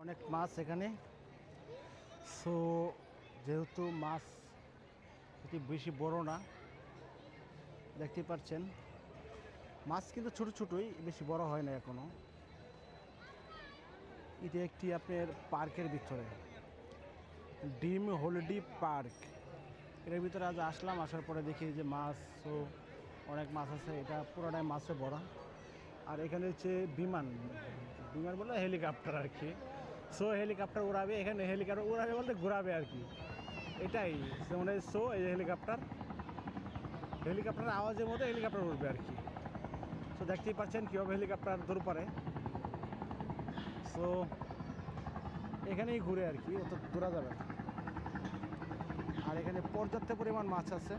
অনেক মাছ এখানে। সো যেহেতু মাছ এটি বেশি বড় না, দেখতে পাচ্ছেন মাছ কিন্তু ছোট ছোটই, বেশি বড় হয় না এখনো। এটা একটি আপনার পার্কের ভিতরে, ডিম হলিডে পার্ক। এর ভিতরে আজ আসলাম, আসার পরে দেখি যে মাছ, তো অনেক মাছ আছে, এটা পুরোটাই মাছে ভরা। আর এখানে হচ্ছে বিমান বলে হেলিকপ্টার আর কি। সো হেলিকপ্টার উড়াবে এখানে, হেলিকপ্টার উড়াবে বলতে ঘোরাবে আর কি, এটাই মানে। সো এই হেলিকপ্টারের আওয়াজের মধ্যে হেলিকপ্টার উঠবে আর কি। সো দেখতেই পাচ্ছেন কীভাবে হেলিকপ্টার দূর পারে। সো এখানেই ঘুরে আর কি, অত দূরা যাবে না। আর এখানে পর্যাপ্ত পরিমাণ মাছ আছে,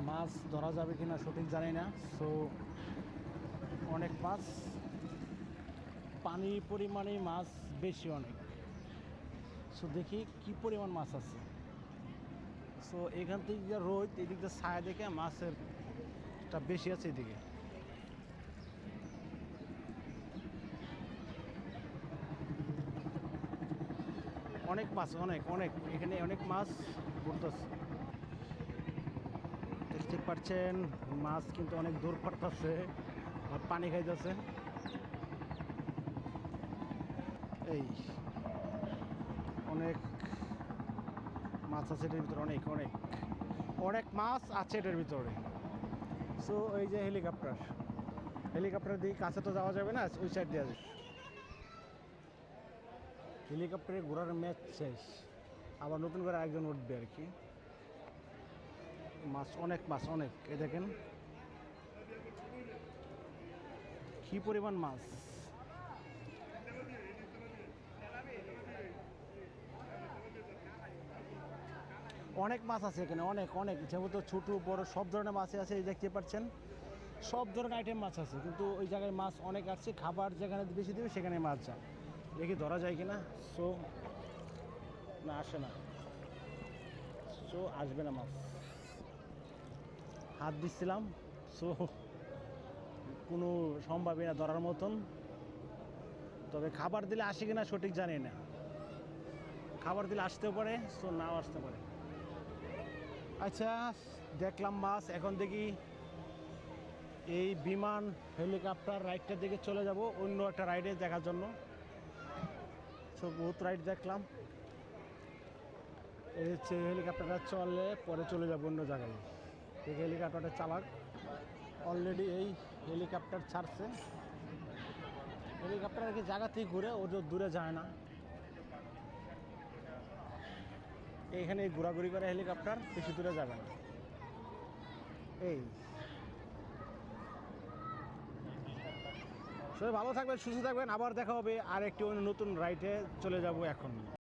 মাছ ধরা যাবে কিনা সঠিক জানি না। সো অনেক মাছ, পানির পরিমাণে মাছ বেশি অনেক। সো দেখি কি পরিমাণ মাছ আছে। সো এখান থেকে যে রোদ, এদিক দিয়ে ছায়া দেখে মাছের বেশি আছে এদিকে। অনেক মাছ, অনেক অনেক এখানে অনেক মাছ ঘুরতেছে, দেখতে পাচ্ছেন। মাছ কিন্তু অনেক দূর পড়তেছে আর পানি খাইতেছে। এই অনেক মাছ আছে এটার ভিতরে, অনেক অনেক অনেক মাছ আছে এটার ভিতরে। সো এই যে হেলিকপ্টার দিয়ে কাছে তো যাওয়া যাবে না, ওই সাইড দিয়ে যাবে। হেলিকপ্টারে ঘোরার ম্যাচ শেষ, আবার নতুন করে একজন উঠবে আর কি। মাছ অনেক, মাছ অনেক, এ দেখেন কি পরিমাণ মাছ। অনেক মাছ আছে এখানে, অনেক অনেক, যেহেতু ছোটো বড় সব ধরনের মাছই আছে। এই দেখতে পাচ্ছেন সব ধরনের আইটেম মাছ আছে, কিন্তু ওই জায়গায় মাছ অনেক আছে। খাবার যেখানে বেশি দেবে সেখানে মাছ যায়, দেখি ধরা যায় কিনা। সো না, আসে না। সো আসবে না মাছ, হাত দিচ্ছিলাম। সো কোনো সম্ভাবই না ধরার মতন। তবে খাবার দিলে আসে কিনা সঠিক জানি না, খাবার দিলে আসতেও পারে, সো নাও আসতে পারে। আচ্ছা, দেখলাম মাছ, এখন দেখি এই বিমান হেলিকপ্টার রাইডটার দিকে চলে যাব অন্য একটা রাইডে দেখার জন্য। সো বহুত রাইড দেখলাম, এই হচ্ছে হেলিকপ্টারটা চলে পরে চলে যাব অন্য জায়গায়। দেখি হেলিকপ্টারটা চালাক, অলরেডি এই হেলিকপ্টার ছাড়ছে। হেলিকপ্টার আর কি জায়গা থেকে ঘুরে, ও দূরে যায় না, এইখানে ঘোরাঘুরি করে হেলিকপ্টার, বেশি দূরে যাবে না। এই সবাই ভালো থাকবেন, সুস্থ থাকবেন, আবার দেখা হবে আর একটি নতুন রাইডে চলে যাব এখন।